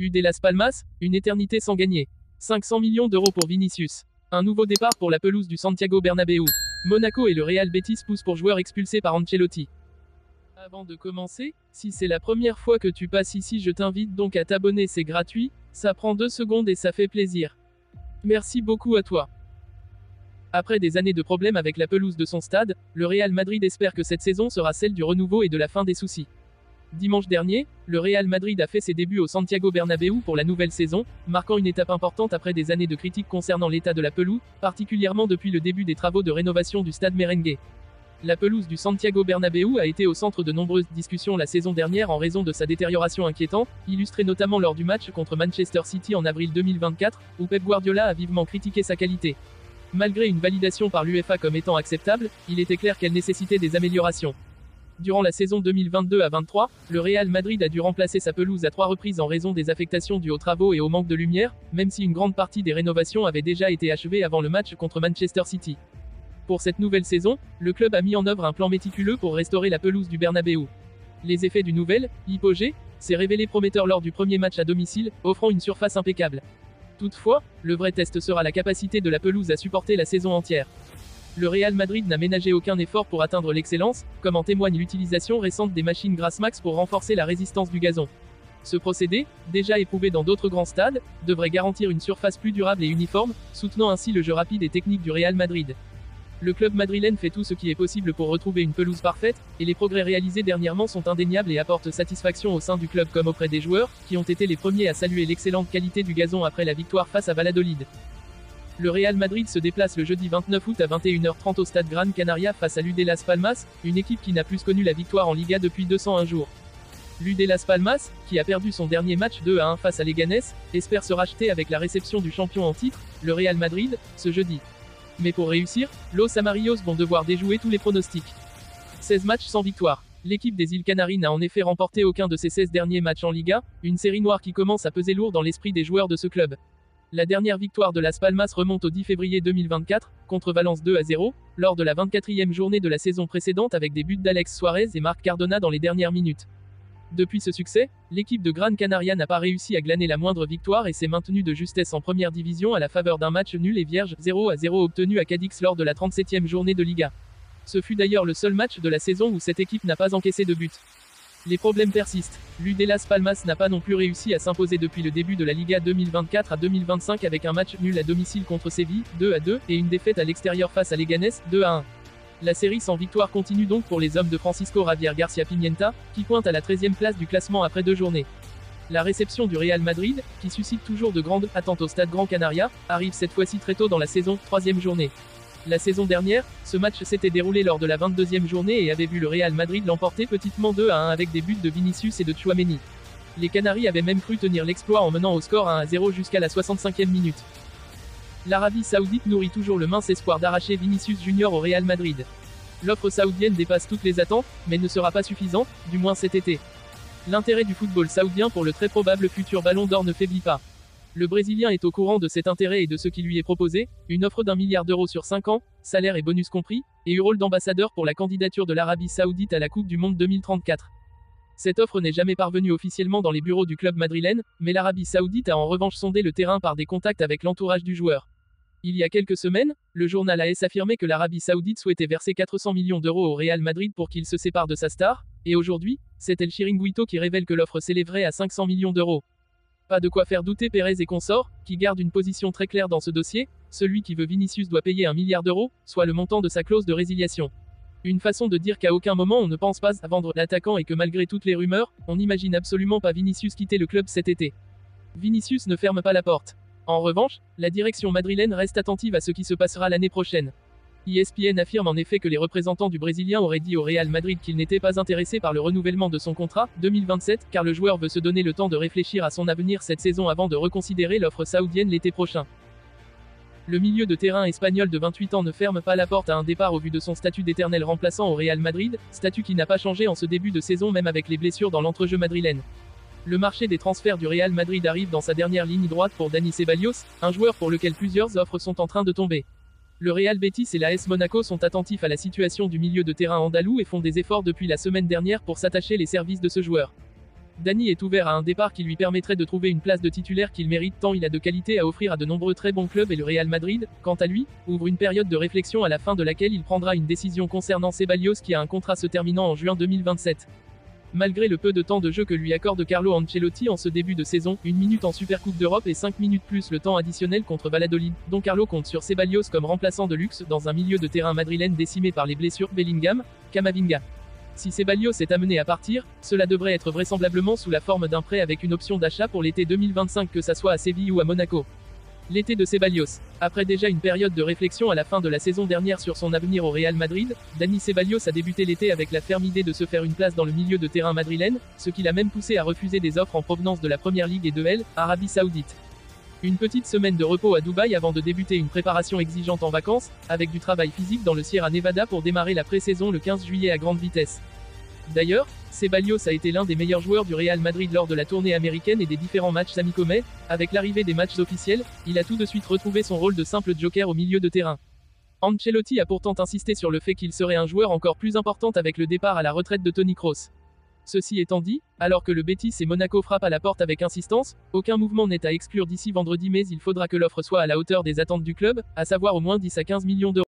UD Las Palmas, une éternité sans gagner. 500 millions d'euros pour Vinicius. Un nouveau départ pour la pelouse du Santiago Bernabéu. Monaco et le Real Betis poussent pour joueurs expulsés par Ancelotti. Avant de commencer, si c'est la première fois que tu passes ici, je t'invite donc à t'abonner, c'est gratuit, ça prend 2 secondes et ça fait plaisir. Merci beaucoup à toi. Après des années de problèmes avec la pelouse de son stade, le Real Madrid espère que cette saison sera celle du renouveau et de la fin des soucis. Dimanche dernier, le Real Madrid a fait ses débuts au Santiago Bernabéu pour la nouvelle saison, marquant une étape importante après des années de critiques concernant l'état de la pelouse, particulièrement depuis le début des travaux de rénovation du stade merengue. La pelouse du Santiago Bernabéu a été au centre de nombreuses discussions la saison dernière en raison de sa détérioration inquiétante, illustrée notamment lors du match contre Manchester City en avril 2024, où Pep Guardiola a vivement critiqué sa qualité. Malgré une validation par l'UEFA comme étant acceptable, il était clair qu'elle nécessitait des améliorations. Durant la saison 2022 à 23, le Real Madrid a dû remplacer sa pelouse à 3 reprises en raison des affectations dues aux travaux et au manque de lumière, même si une grande partie des rénovations avait déjà été achevée avant le match contre Manchester City. Pour cette nouvelle saison, le club a mis en œuvre un plan méticuleux pour restaurer la pelouse du Bernabéu. Les effets du nouvel hypogée s'est révélé prometteur lors du premier match à domicile, offrant une surface impeccable. Toutefois, le vrai test sera la capacité de la pelouse à supporter la saison entière. Le Real Madrid n'a ménagé aucun effort pour atteindre l'excellence, comme en témoigne l'utilisation récente des machines Grassmax pour renforcer la résistance du gazon. Ce procédé, déjà éprouvé dans d'autres grands stades, devrait garantir une surface plus durable et uniforme, soutenant ainsi le jeu rapide et technique du Real Madrid. Le club madrilène fait tout ce qui est possible pour retrouver une pelouse parfaite, et les progrès réalisés dernièrement sont indéniables et apportent satisfaction au sein du club comme auprès des joueurs, qui ont été les premiers à saluer l'excellente qualité du gazon après la victoire face à Valladolid. Le Real Madrid se déplace le jeudi 29 août à 21h30 au stade Gran Canaria face à l'UD Las Palmas, une équipe qui n'a plus connu la victoire en Liga depuis 201 jours. L'UD Las Palmas, qui a perdu son dernier match 2-1 face à Leganés, espère se racheter avec la réception du champion en titre, le Real Madrid, ce jeudi. Mais pour réussir, Los Amarillos vont devoir déjouer tous les pronostics. 16 matchs sans victoire. L'équipe des îles Canaries n'a en effet remporté aucun de ses 16 derniers matchs en Liga, une série noire qui commence à peser lourd dans l'esprit des joueurs de ce club. La dernière victoire de Las Palmas remonte au 10 février 2024, contre Valence 2-0, lors de la 24e journée de la saison précédente avec des buts d'Alex Suarez et Marc Cardona dans les dernières minutes. Depuis ce succès, l'équipe de Gran Canaria n'a pas réussi à glaner la moindre victoire et s'est maintenue de justesse en première division à la faveur d'un match nul et vierge 0-0 obtenu à Cadix lors de la 37e journée de Liga. Ce fut d'ailleurs le seul match de la saison où cette équipe n'a pas encaissé de but. Les problèmes persistent. L'UD Las Palmas n'a pas non plus réussi à s'imposer depuis le début de la Liga 2024 à 2025 avec un match nul à domicile contre Séville, 2-2, et une défaite à l'extérieur face à Leganés, 2-1. La série sans victoire continue donc pour les hommes de Francisco Javier Garcia Pimienta, qui pointe à la 13e place du classement après 2 journées. La réception du Real Madrid, qui suscite toujours de grandes attentes au stade Gran Canaria, arrive cette fois-ci très tôt dans la saison, 3e journée. La saison dernière, ce match s'était déroulé lors de la 22e journée et avait vu le Real Madrid l'emporter petitement 2-1 avec des buts de Vinicius et de Tchouaméni. Les Canaries avaient même cru tenir l'exploit en menant au score 1-0 jusqu'à la 65e minute. L'Arabie Saoudite nourrit toujours le mince espoir d'arracher Vinicius Junior au Real Madrid. L'offre saoudienne dépasse toutes les attentes, mais ne sera pas suffisante, du moins cet été. L'intérêt du football saoudien pour le très probable futur ballon d'or ne faiblit pas. Le Brésilien est au courant de cet intérêt et de ce qui lui est proposé, une offre d'1 milliard d'euros sur 5 ans, salaire et bonus compris, et rôle d'ambassadeur pour la candidature de l'Arabie Saoudite à la Coupe du Monde 2034. Cette offre n'est jamais parvenue officiellement dans les bureaux du club madrilène, mais l'Arabie Saoudite a en revanche sondé le terrain par des contacts avec l'entourage du joueur. Il y a quelques semaines, le journal AS affirmait que l'Arabie Saoudite souhaitait verser 400 millions d'euros au Real Madrid pour qu'il se sépare de sa star, et aujourd'hui, c'est El Chiringuito qui révèle que l'offre s'élèverait à 500 millions d'euros. Pas de quoi faire douter Pérez et consorts, qui gardent une position très claire dans ce dossier, celui qui veut Vinicius doit payer 1 milliard d'euros, soit le montant de sa clause de résiliation. Une façon de dire qu'à aucun moment on ne pense pas à vendre l'attaquant et que malgré toutes les rumeurs, on n'imagine absolument pas Vinicius quitter le club cet été. Vinicius ne ferme pas la porte. En revanche, la direction madrilène reste attentive à ce qui se passera l'année prochaine. ESPN affirme en effet que les représentants du Brésilien auraient dit au Real Madrid qu'ils n'étaient pas intéressés par le renouvellement de son contrat, 2027, car le joueur veut se donner le temps de réfléchir à son avenir cette saison avant de reconsidérer l'offre saoudienne l'été prochain. Le milieu de terrain espagnol de 28 ans ne ferme pas la porte à un départ au vu de son statut d'éternel remplaçant au Real Madrid, statut qui n'a pas changé en ce début de saison même avec les blessures dans l'entrejeu madrilène. Le marché des transferts du Real Madrid arrive dans sa dernière ligne droite pour Dani Ceballos, un joueur pour lequel plusieurs offres sont en train de tomber. Le Real Betis et l'AS Monaco sont attentifs à la situation du milieu de terrain andalou et font des efforts depuis la semaine dernière pour s'attacher les services de ce joueur. Dani est ouvert à un départ qui lui permettrait de trouver une place de titulaire qu'il mérite tant il a de qualité à offrir à de nombreux très bons clubs et le Real Madrid, quant à lui, ouvre une période de réflexion à la fin de laquelle il prendra une décision concernant Ceballos qui a un contrat se terminant en juin 2027. Malgré le peu de temps de jeu que lui accorde Carlo Ancelotti en ce début de saison, 1 minute en Supercoupe d'Europe et 5 minutes plus le temps additionnel contre Valladolid, dont Carlo compte sur Ceballos comme remplaçant de luxe dans un milieu de terrain madrilène décimé par les blessures Bellingham, Camavinga. Si Ceballos est amené à partir, cela devrait être vraisemblablement sous la forme d'un prêt avec une option d'achat pour l'été 2025 que ça soit à Séville ou à Monaco. L'été de Ceballos. Après déjà une période de réflexion à la fin de la saison dernière sur son avenir au Real Madrid, Dani Ceballos a débuté l'été avec la ferme idée de se faire une place dans le milieu de terrain madrilène, ce qui l'a même poussé à refuser des offres en provenance de la Première Ligue et de Arabie Saoudite. Une petite semaine de repos à Dubaï avant de débuter une préparation exigeante en vacances, avec du travail physique dans le Sierra Nevada pour démarrer la pré-saison le 15 juillet à grande vitesse. D'ailleurs, Ceballos a été l'un des meilleurs joueurs du Real Madrid lors de la tournée américaine et des différents matchs amicaux mais, avec l'arrivée des matchs officiels, il a tout de suite retrouvé son rôle de simple joker au milieu de terrain. Ancelotti a pourtant insisté sur le fait qu'il serait un joueur encore plus important avec le départ à la retraite de Toni Kroos. Ceci étant dit, alors que le Betis et Monaco frappent à la porte avec insistance, aucun mouvement n'est à exclure d'ici vendredi mais il faudra que l'offre soit à la hauteur des attentes du club, à savoir au moins 10 à 15 millions d'euros.